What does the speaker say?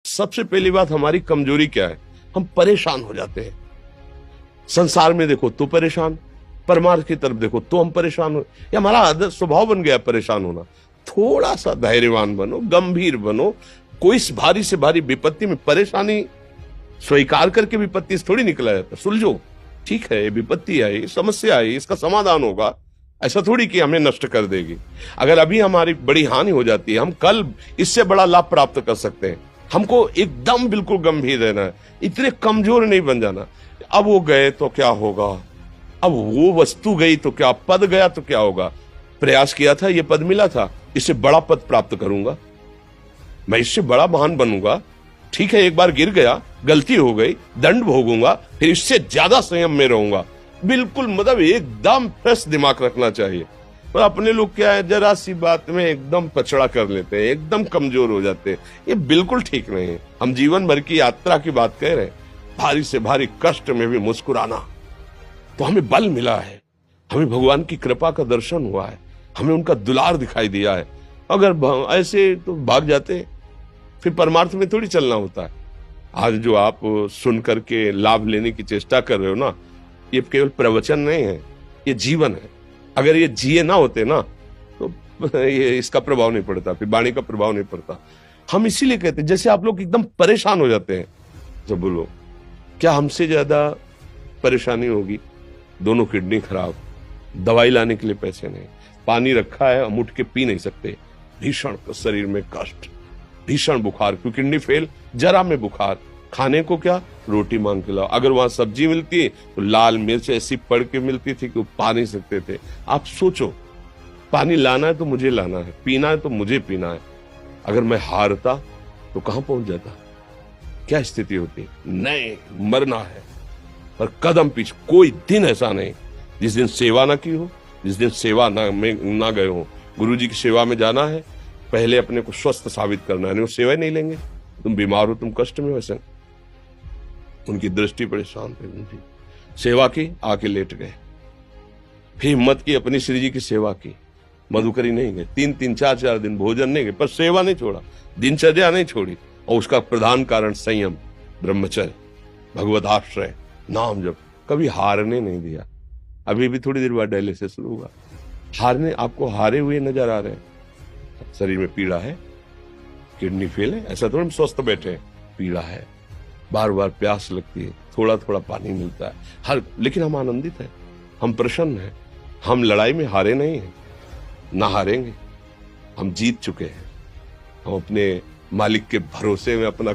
सबसे पहली बात, हमारी कमजोरी क्या है? हम परेशान हो जाते हैं। संसार में देखो तो परेशान, परमार्थ की तरफ देखो तो हम परेशान हो। ये हमारा आदत स्वभाव बन गया परेशान होना। थोड़ा सा धैर्यवान बनो, गंभीर बनो। कोई भारी से भारी विपत्ति में परेशानी स्वीकार करके विपत्ति से थोड़ी निकला जाता। सुलझो, ठीक है, विपत्ति आई, समस्या आई, इसका समाधान होगा। ऐसा थोड़ी कि हमें नष्ट कर देगी। अगर अभी हमारी बड़ी हानि हो जाती है, हम कल इससे बड़ा लाभ प्राप्त कर सकते हैं। हमको एकदम बिल्कुल गंभीर रहना है, इतने कमजोर नहीं बन जाना। अब वो गए तो क्या होगा, अब वो वस्तु गई तो क्या, पद गया तो क्या होगा। प्रयास किया था, ये पद मिला था, इससे बड़ा पद प्राप्त करूंगा, मैं इससे बड़ा महान बनूंगा। ठीक है, एक बार गिर गया, गलती हो गई, दंड भोगूंगा, फिर इससे ज्यादा संयम में रहूंगा। बिल्कुल, मतलब एकदम फ्रेश दिमाग रखना चाहिए। और अपने लोग क्या है, जरा सी बात में एकदम पछड़ा कर लेते हैं, एकदम कमजोर हो जाते हैं। ये बिल्कुल ठीक नहीं है। हम जीवन भर की यात्रा की बात कह रहे हैं, भारी से भारी कष्ट में भी मुस्कुराना, तो हमें बल मिला है, हमें भगवान की कृपा का दर्शन हुआ है, हमें उनका दुलार दिखाई दिया है। अगर ऐसे तो भाग जाते, फिर परमार्थ में थोड़ी चलना होता है। आज जो आप सुन करके लाभ लेने की चेष्टा कर रहे हो ना, ये केवल प्रवचन नहीं है, ये जीवन है। अगर ये जिए ना होते ना, तो ये इसका प्रभाव नहीं पड़ता, फिर वाणी का प्रभाव नहीं पड़ता। हम इसीलिए कहते हैं, जैसे आप लोग एकदम परेशान हो जाते हैं, तो बोलो क्या हमसे ज्यादा परेशानी होगी? दोनों किडनी खराब, दवाई लाने के लिए पैसे नहीं, पानी रखा है हम उठ के पी नहीं सकते, भीषण शरीर में कष्ट, भीषण बुखार, क्योंकि किडनी फेल, जरा में बुखार, खाने को क्या, रोटी मांग के लाओ। अगर वहां सब्जी मिलती तो लाल मिर्च ऐसी पड़ के मिलती थी कि वो पा नहीं सकते थे। आप सोचो, पानी लाना है तो मुझे लाना है, पीना है तो मुझे पीना है। अगर मैं हारता तो कहां पहुंच जाता, क्या स्थिति होती? नहीं, मरना है, पर कदम पीछे। कोई दिन ऐसा नहीं जिस दिन सेवा ना की हो, जिस दिन सेवा ना गए हो। गुरु जी की सेवा में जाना है, पहले अपने को स्वस्थ साबित करना है, नहीं वो सेवा नहीं लेंगे। तुम बीमार हो, तुम कष्ट में हो, ऐसे उनकी दृष्टि परेशान थे। उनकी सेवा की, आके लेट गए। फिर हिम्मत की, अपनी श्री जी की सेवा की, मधुकरी नहीं गए, 3-4 दिन भोजन नहीं गए, पर सेवा नहीं छोड़ा, दिनचर्या नहीं छोड़ी। और उसका प्रधान कारण संयम, ब्रह्मचर्य, भगवत आश्रय, नाम जप, कभी हारने नहीं दिया। अभी भी थोड़ी देर बाद डायलिसिस शुरू होगा। हारने, आपको हारे हुए नजर आ रहे हैं? शरीर में पीड़ा है, किडनी फेल है, ऐसा थोड़ा हम स्वस्थ बैठे हैं। पीड़ा है, बार बार प्यास लगती है, थोड़ा थोड़ा पानी मिलता है, लेकिन हम आनंदित हैं, हम प्रसन्न हैं। हम लड़ाई में हारे नहीं हैं, ना हारेंगे। हम जीत चुके हैं। हम अपने मालिक के भरोसे में अपना